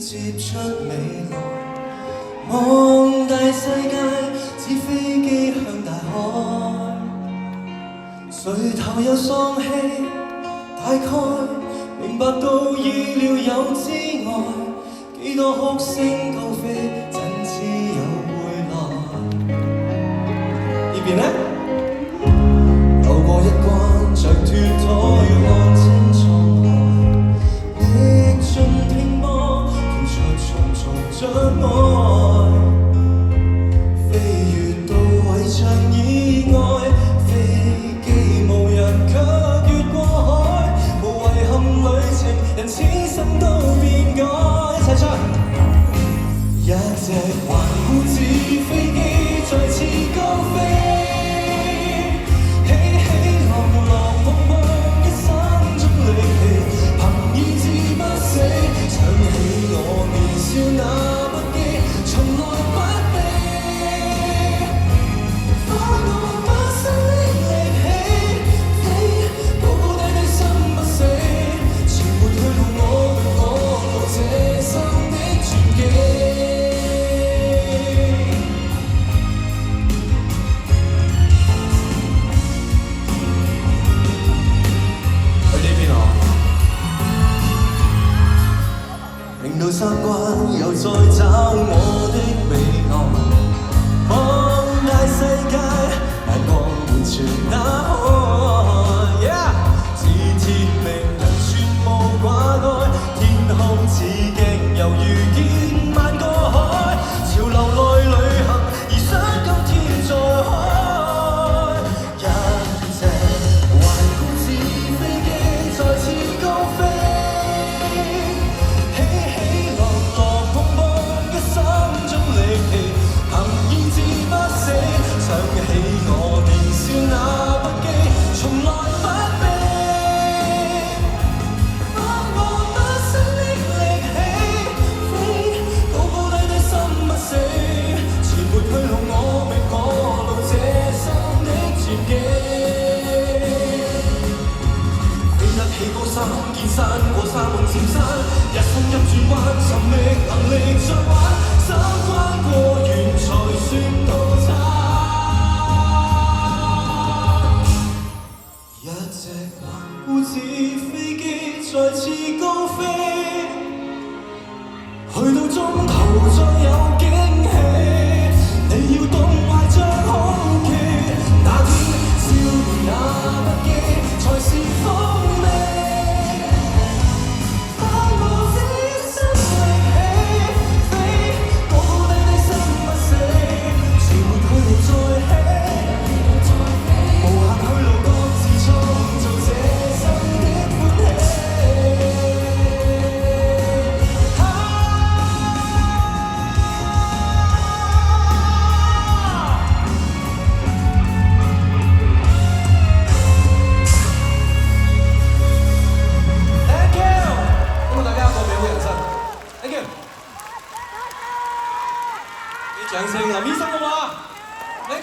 接出未來，望大世界，似飛機向大海，垂頭又喪氣，大概明白到意料有之外，幾多哭聲高飛，怎知有回來？呢邊呢？渡過一關，着脫胎看清滄海，歷盡聽波，跳出重重障礙，飛越到圍牆以外，飛機無人卻越過海，無遺憾旅程，人此生都變改。一齊唱！一隻頑固紙飛機再次高飛。令到三關又再找我的彼岸，望大世界，眼光完全打開。自天命人全無掛礙，天空似鏡猶如見萬個海，潮流內旅行，而想今天再開。一隻頑固紙飛機再次高飛。見山過沙夢漸山，一生入轉彎，尋覓能力再玩，三關過完才算到餐。一隻頑固紙飛機再次高飛。